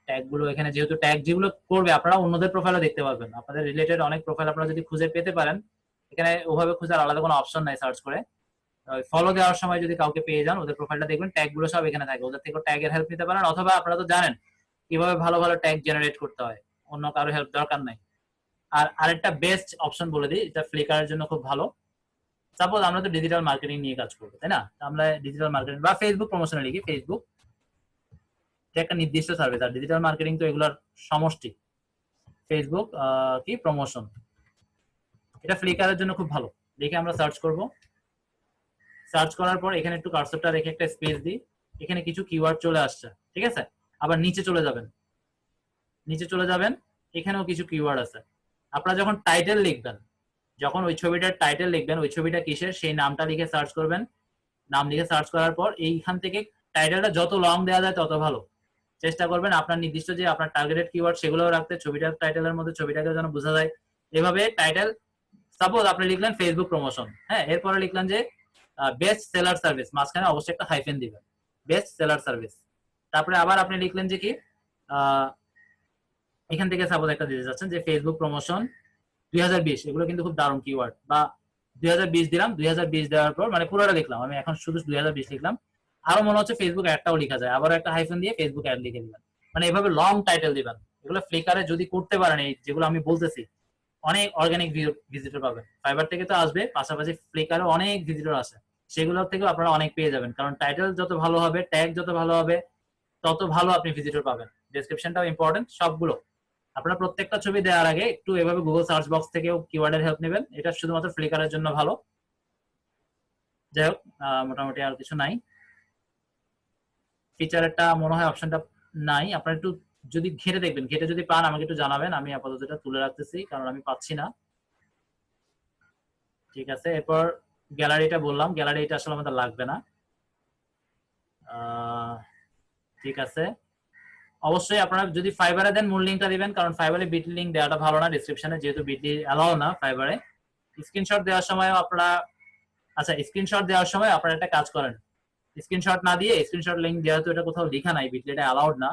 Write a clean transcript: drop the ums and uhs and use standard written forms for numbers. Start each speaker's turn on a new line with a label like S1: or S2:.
S1: Tag গুলো এখানে যেহেতু ট্যাগ যেগুলো করবে আপনারা অন্যদের প্রোফাইলও দেখতে পারবেন, আপনাদের রিলেটেড অনেক প্রোফাইল আপনারা যদি খুঁজে পেতে পারেন, এখানে ওভাবে খোঁজার আলাদা কোনো অপশন নাই সার্চ করে। ফলো দেওয়ার সময় যদি কাউকে পেয়ে যান ওদের প্রোফাইলটা দেখবেন ট্যাগ গুলো সব এখানে থাকে, ওদের থেকে ট্যাগের হেল্প নিতে পারেন, অথবা আপনারা তো জানেন কিভাবে ভালো ভালো ট্যাগ জেনারেট করতে হয়, অন্য কারো হেল্প দরকার নাই। আর আরেকটা বেস্ট অপশন বলে দিই, এটা ফ্লিকারের জন্য খুব ভালো। সাপোজ আমরা তো ডিজিটাল মার্কেটিং নিয়ে কাজ করবো, তাই না? আমরা ডিজিটাল মার্কেটিং বা ফেসবুক প্রমোশনে লিখি, ফেসবুক একটা নির্দিষ্ট সার্ভিস, আর ডিজিটাল মার্কেটিং তো এগুলোর সমষ্টি। ফেসবুক কি প্রমোশন, এটা ফ্লিকারের জন্য খুব ভালো। দেখে আমরা সার্চ করব, সার্চ করার পর এখানে একটু কার্সরটা রেখে একটা স্পেস দিই, এখানে কিছু কিওয়ার্ড চলে আসছে, ঠিক আছে? আবার নিচে চলে যাবেন, নিচে চলে যাবেন, এখানেও কিছু কিওয়ার্ড আছে। আপনারা যখন টাইটেল লিখবেন, যখন ওই ছবিটার টাইটেল লিখবেন, ওই ছবিটা কিসের সেই নামটা লিখে সার্চ করবেন। নাম লিখে সার্চ করার পর এইখান থেকে টাইটেলটা যত লং দেওয়া যায় তত ভালো। চেষ্টা করবেন আপনার নির্দিষ্ট যে আপনার টার্গেটেড কিওয়ার্ড সেগুলোও রাখতে, ছবিটার টাইটেলের মধ্যে ছবিটাকে যেন বোঝা যায়। এভাবে টাইটেল, সাপোজ আপনি লিখলেন ফেসবুক প্রমোশন, হ্যাঁ, এরপরে লিখলেন যে বেস্ট সেলার সার্ভিস, মাঝখানে অবশ্যই একটা হাইফেন দিবেন, বেস্ট সেলার সার্ভিস। তারপরে আবার আপনি লিখলেন যে কি এখান থেকে সাপোজ একটা দিতে যাচ্ছেন যে ফেসবুক প্রমোশন 2020, এগুলো কিন্তু খুব দারুণ কিওয়ার্ড। বা 2020 দিলাম, 2020 দেওয়ার পর মানে পুরোটা লিখলাম, আমি এখন শুধু 2020 লিখলাম। আরো মনে হচ্ছে ফেসবুক অ্যাডটাও লেখা যায়, আবার একটা হাইফেন দিয়ে ফেসবুক অ্যাড লিখে দিবেন। মানে এভাবে লং টাইটেল দিবেন। এগুলো ফ্লিকারে যদি করতে পারেন, এই যেগুলো আমি বলতেছি, অনেক অর্গানিক ভিজিটর পাবেন। ফাইবার থেকে তো আসবে, পাশাপাশি ফ্লিকারে অনেক ভিজিটর আছে, সেগুলোর থেকেও আপনারা অনেক পেয়ে যাবেন। কারণ টাইটেল যত ভালো হবে, ট্যাগ যত ভালো হবে, তত ভালো আপনি ভিজিটর পাবেন। ডেসক্রিপশনটাও ইম্পর্টেন্ট, সবগুলো। আপনারা প্রত্যেকটা ছবি দেওয়ার আগে একটু এভাবে গুগল সার্চ বক্স থেকেও কিওয়ার্ডের হেল্প নেবেন, এটা শুধুমাত্র ফ্লিকারের জন্য ভালো। যাই হোক, মোটামুটি আর কিছু নাই। ফিচারটা মনে হয় অপশনটা নাই, আপনারা একটু যদি ঘেটে দেখবেন, ঘেটে যদি পান আমাকে একটু জানাবেন, আমি আপাতত এটা তুলে রাখতেছি কারণ আমি পাচ্ছি না। ঠিক আছে, এরপর গ্যালারিটা বললাম, গ্যালারিটা আসলে আমাদের লাগবে না। ঠিক আছে, অবশ্যই আপনারা যদি ফাইবারে দেন মূল লিঙ্কটা দিবেন, কারণ ফাইবারে বিটলি লিঙ্ক দেওয়াটা ভালো না ডিসক্রিপশনে, যেহেতু বিটলি অ্যালাউ না ফাইবারে। স্ক্রিনশট দেওয়ার সময় আপনারা, আচ্ছা স্ক্রিনশট দেওয়ার সময় আপনারা একটা কাজ করেন, স্ক্রিনশট না দিয়ে, স্ক্রিনশট লিঙ্ক যেহেতু এটা কোথাও লেখা নাই বিটলি এটা অ্যালাউড না,